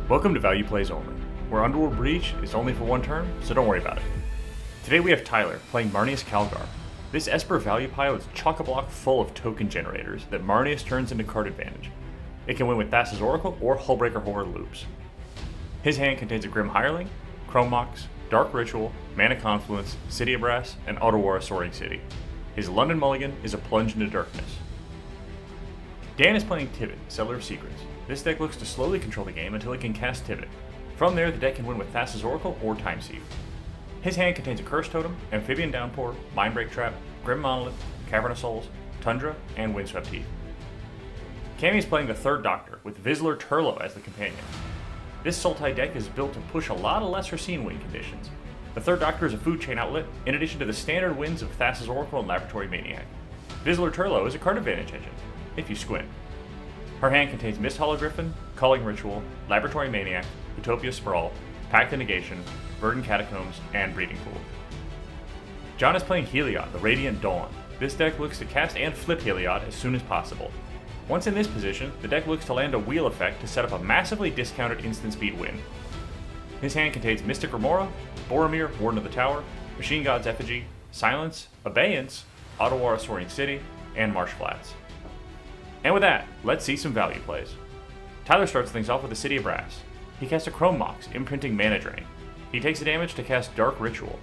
Welcome to Value Plays Only, where Underworld Breach is only for one turn, so don't worry about it. Today we have Tyler playing Marneus Calgar. This Esper value pile is chock-a-block full of token generators that Marneus turns into card advantage. It can win with Thassa's Oracle or Hullbreaker Horror loops. His hand contains a Grim Hireling, Chrome Mox, Dark Ritual, Mana Confluence, City of Brass, and Otawara Soaring City. His London Mulligan is a Plunge into Darkness. Dan is playing Tivit, Seller of Secrets. This deck looks to slowly control the game until it can cast Tivit. From there, the deck can win with Thassa's Oracle or Time Sieve. His hand contains a Curse Totem, Amphibian Downpour, Mindbreak Trap, Grim Monolith, Cavern of Souls, Tundra, and Windswept Heath. Cammy is playing the Third Doctor, with Vislor Turlough as the companion. This Sultai deck is built to push a lot of lesser seen win conditions. The Third Doctor is a food chain outlet, in addition to the standard wins of Thassa's Oracle and Laboratory Maniac. Vislor Turlough is a card advantage engine, if you squint. Her hand contains Mist Hologriffin, Culling Ritual, Laboratory Maniac, Utopia Sprawl, Pact of Negation, Verdant Catacombs, and Breeding Pool. John is playing Heliod, the Radiant Dawn. This deck looks to cast and flip Heliod as soon as possible. Once in this position, the deck looks to land a wheel effect to set up a massively discounted instant speed win. His hand contains Mystic Remora, Boromir, Warden of the Tower, Machine God's Effigy, Silence, Abeyance, Otawara Soaring City, and Marsh Flats. And with that, let's see some value plays. Tyler starts things off with the City of Brass. He casts a Chrome Mox, imprinting Mana Drain. He takes the damage to cast Dark Ritual.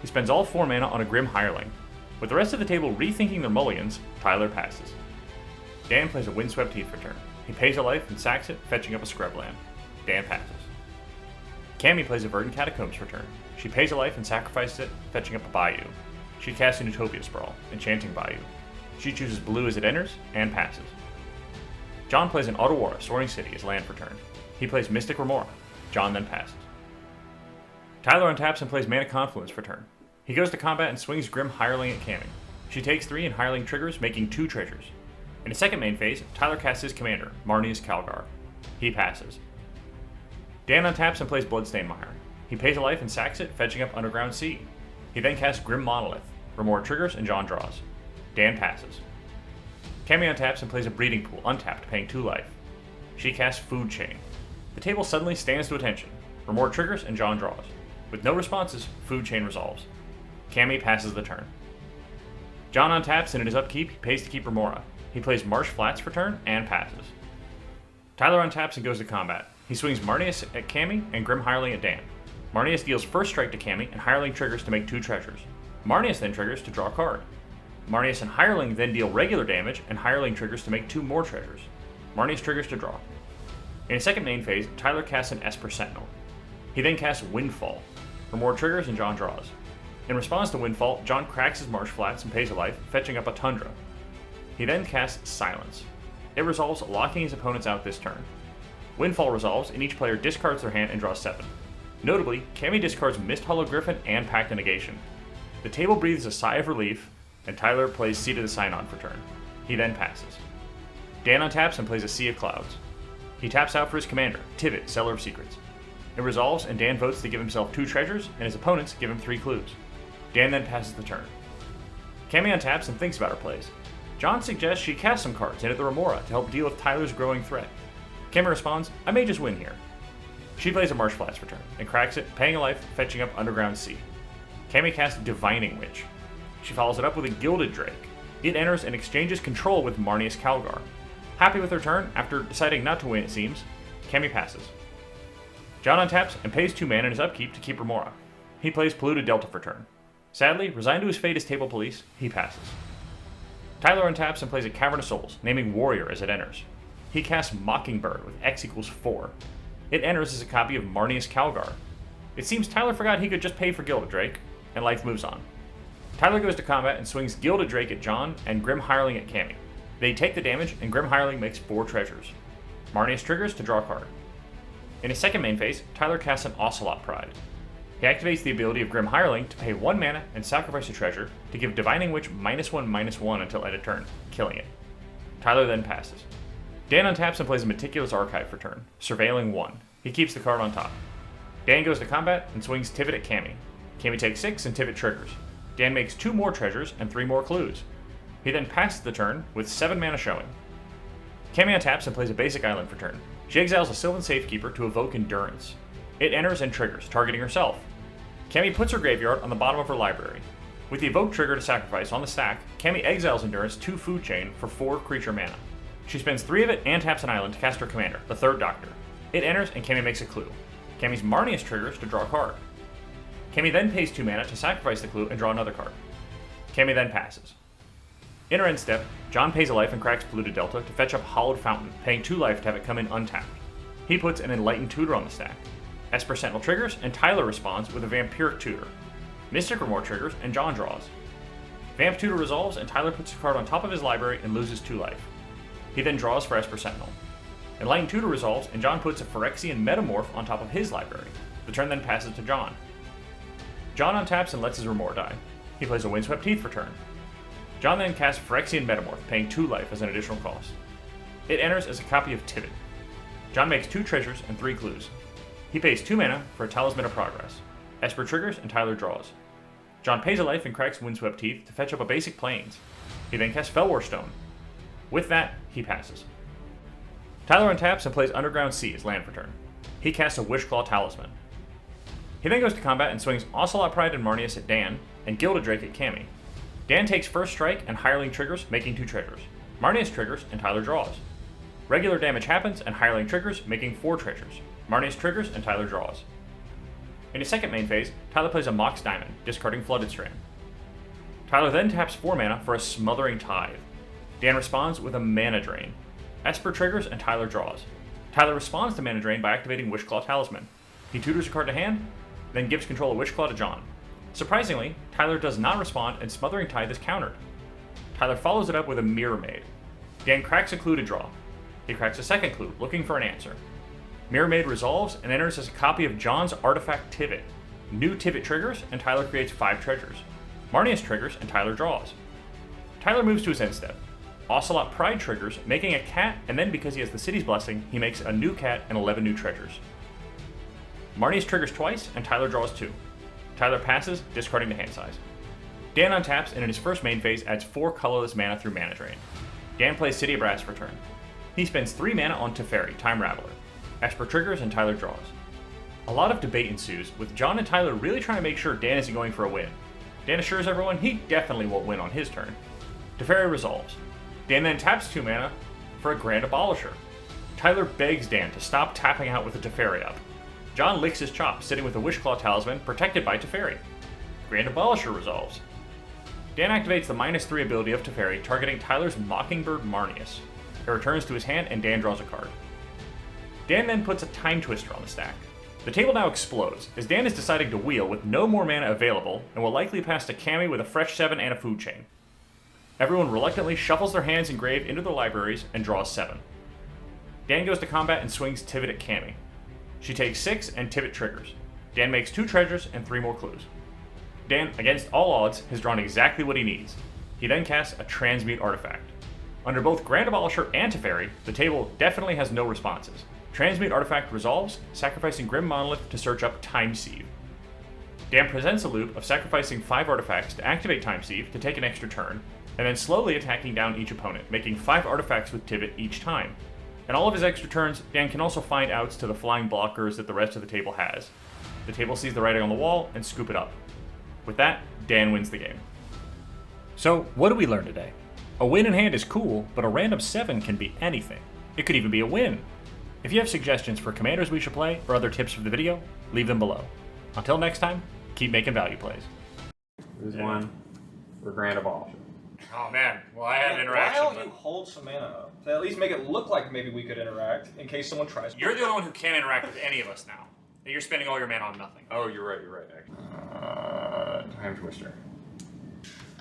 He spends all 4 mana on a Grim Hireling. With the rest of the table rethinking their mulligans, Tyler passes. Dan plays a Windswept Heath for turn. He pays a life and sacks it, fetching up a Scrubland. Dan passes. Cammy plays a Verdant Catacombs for turn. She pays a life and sacrifices it, fetching up a Bayou. She casts an Utopia Sprawl, enchanting Bayou. She chooses blue as it enters, and passes. John plays an Otawara Soaring City as land for turn. He plays Mystic Remora. John then passes. Tyler untaps and plays Mana Confluence for turn. He goes to combat and swings Grim Hireling at Cammy. She takes 3 and Hireling triggers, making 2 treasures. In the second main phase, Tyler casts his commander, Marneus Calgar. He passes. Dan untaps and plays Bloodstained Mire. He pays a life and sacks it, fetching up Underground Sea. He then casts Grim Monolith. Remora triggers and John draws. Dan passes. Cammy untaps and plays a Breeding Pool, untapped, paying 2 life. She casts Food Chain. The table suddenly stands to attention. Remora triggers and John draws. With no responses, Food Chain resolves. Cammy passes the turn. John untaps and in his upkeep, he pays to keep Remora. He plays Marsh Flats for turn and passes. Tyler untaps and goes to combat. He swings Marneus at Cammy and Grim Hireling at Dan. Marneus deals first strike to Cammy and Hireling triggers to make 2 treasures. Marneus then triggers to draw a card. Marneus and Hireling then deal regular damage, and Hireling triggers to make 2 more treasures. Marneus triggers to draw. In his second main phase, Tyler casts an Esper Sentinel. He then casts Windfall. Remora triggers and John draws. In response to Windfall, John cracks his Marsh Flats and pays a life, fetching up a Tundra. He then casts Silence. It resolves, locking his opponents out this turn. Windfall resolves, and each player discards their hand and draws 7. Notably, Cammy discards Mist Hologriffin and Pact of Negation. The table breathes a sigh of relief, and Tyler plays Seed of the Synod for turn. He then passes. Dan untaps and plays a Sea of Clouds. He taps out for his commander, Tivit, Seller of Secrets. It resolves, and Dan votes to give himself 2 treasures, and his opponents give him 3 clues. Dan then passes the turn. Cammy untaps and thinks about her plays. John suggests she cast some cards into the Remora to help deal with Tyler's growing threat. Cammy responds, I may just win here. She plays a Marsh Flats for turn, and cracks it, paying a life, fetching up Underground Sea. Cammy casts Divining Witch. She follows it up with a Gilded Drake. It enters and exchanges control with Marneus Calgar. Happy with her turn, after deciding not to win it seems, Cammy passes. John untaps and pays 2 mana in his upkeep to keep Remora. He plays Polluted Delta for turn. Sadly, resigned to his fate as Table Police, he passes. Tyler untaps and plays a Cavern of Souls, naming Warrior as it enters. He casts Mockingbird with X equals 4. It enters as a copy of Marneus Calgar. It seems Tyler forgot he could just pay for Gilded Drake, and life moves on. Tyler goes to combat and swings Gilded Drake at John and Grim Hireling at Cammy. They take the damage, and Grim Hireling makes 4 treasures. Marneus triggers to draw a card. In his second main phase, Tyler casts an Ocelot Pride. He activates the ability of Grim Hireling to pay 1 mana and sacrifice a treasure to give Divining Witch -1/-1 until end of turn, killing it. Tyler then passes. Dan untaps and plays a Meticulous Archive for turn, surveilling 1. He keeps the card on top. Dan goes to combat and swings Tivit at Cammy. Cammy takes 6 and Tivit triggers. Dan makes 2 more treasures and 3 more clues. He then passes the turn with 7 mana showing. Cammy untaps and plays a basic island for turn. She exiles a Sylvan Safekeeper to evoke Endurance. It enters and triggers, targeting herself. Cammy puts her graveyard on the bottom of her library. With the evoke trigger to sacrifice on the stack, Cammy exiles Endurance to Food Chain for 4 creature mana. She spends 3 of it and taps an island to cast her commander, the Third Doctor. It enters and Cammy makes a clue. Cammy's Marneus triggers to draw a card. Cammy then pays 2 mana to sacrifice the clue and draw another card. Cammy then passes. In her end step, John pays a life and cracks Polluted Delta to fetch up Hollowed Fountain, paying 2 life to have it come in untapped. He puts an Enlightened Tutor on the stack. Esper Sentinel triggers, and Tyler responds with a Vampiric Tutor. Mystic Remore triggers, and John draws. Vamp Tutor resolves, and Tyler puts a card on top of his library and loses 2 life. He then draws for Esper Sentinel. Enlightened Tutor resolves, and John puts a Phyrexian Metamorph on top of his library. The turn then passes to John. John untaps and lets his Remore die. He plays a Windswept Heath for turn. John then casts Phyrexian Metamorph, paying 2 life as an additional cost. It enters as a copy of Tivit. John makes 2 treasures and 3 clues. He pays 2 mana for a Talisman of Progress. Esper triggers and Tyler draws. John pays a life and cracks Windswept Heath to fetch up a basic Plains. He then casts Felwar Stone. With that, he passes. Tyler untaps and plays Underground Sea as land for turn. He casts a Wishclaw Talisman. He then goes to combat and swings Ocelot Pride and Marneus at Dan, and Gilded Drake at Cammy. Dan takes First Strike and Hireling triggers, making 2 treasures. Marneus triggers and Tyler draws. Regular damage happens and Hireling triggers, making 4 treasures. Marneus triggers and Tyler draws. In his second main phase, Tyler plays a Mox Diamond, discarding Flooded Strand. Tyler then taps 4 mana for a Smothering Tithe. Dan responds with a Mana Drain. Esper triggers and Tyler draws. Tyler responds to Mana Drain by activating Wishclaw Talisman. He tutors a card to hand, then gives control of Wishclaw to John. Surprisingly, Tyler does not respond and Smothering Tithe is countered. Tyler follows it up with a Mirror Maid. Dan cracks a clue to draw. He cracks a second clue, looking for an answer. Mirror Maid resolves and enters as a copy of John's artifact Tivit. New Tivit triggers and Tyler creates 5 treasures. Marneus triggers and Tyler draws. Tyler moves to his end step. Ocelot Pride triggers, making a cat, and then because he has the City's Blessing, he makes a new cat and 11 new treasures. Marneus triggers twice and Tyler draws 2. Tyler passes, discarding the hand size. Dan untaps and in his first main phase adds 4 colorless mana through Mana Drain. Dan plays City of Brass for turn. He spends 3 mana on Teferi, Time Raveler. Esper triggers and Tyler draws. A lot of debate ensues, with John and Tyler really trying to make sure Dan isn't going for a win. Dan assures everyone he definitely won't win on his turn. Teferi resolves. Dan then taps 2 mana for a Grand Abolisher. Tyler begs Dan to stop tapping out with a Teferi up. John licks his chops, sitting with a Wishclaw Talisman protected by Teferi. Grand Abolisher resolves. Dan activates the -3 ability of Teferi, targeting Tyler's Mockingbird Marneus. It returns to his hand and Dan draws a card. Dan then puts a Time Twister on the stack. The table now explodes, as Dan is deciding to wheel with no more mana available, and will likely pass to Cammy with a fresh 7 and a Food Chain. Everyone reluctantly shuffles their hands engraved into their libraries and draws 7. Dan goes to combat and swings Tivit at Cammy. She takes 6 and Tivit triggers. Dan makes 2 treasures and 3 more clues. Dan, against all odds, has drawn exactly what he needs. He then casts a Transmute Artifact. Under both Grand Abolisher and Teferi, the table definitely has no responses. Transmute Artifact resolves, sacrificing Grim Monolith to search up Time Sieve. Dan presents a loop of sacrificing 5 artifacts to activate Time Sieve to take an extra turn, and then slowly attacking down each opponent, making 5 artifacts with Tivit each time. In all of his extra turns, Dan can also find outs to the flying blockers that the rest of the table has. The table sees the writing on the wall and scoop it up. With that, Dan wins the game. So, what did we learn today? A win in hand is cool, but a random 7 can be anything. It could even be a win. If you have suggestions for commanders we should play, or other tips for the video, leave them below. Until next time, keep making value plays. There's one for Grand Abolisher. Oh man, well I had an interaction. Why don't you hold some mana up? To at least make it look like maybe we could interact, in case someone tries. You're the only one who can't interact with any of us now. You're spending all your mana on nothing. Oh, you're right, actually. Time Twister.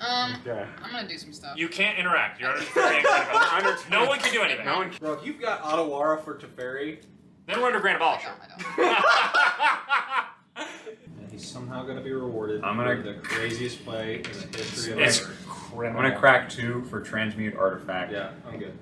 Okay. I'm gonna do some stuff. You can't interact. You're under No one can do anything. No one. Bro, if you've got Otawara for Teferi, Then we're under Grand Abolisher. I don't. and he's somehow gonna be rewarded I'm gonna- for the craziest play in the history of It's ever. criminal. I'm gonna crack 2 for Transmute Artifact. Yeah, I'm good.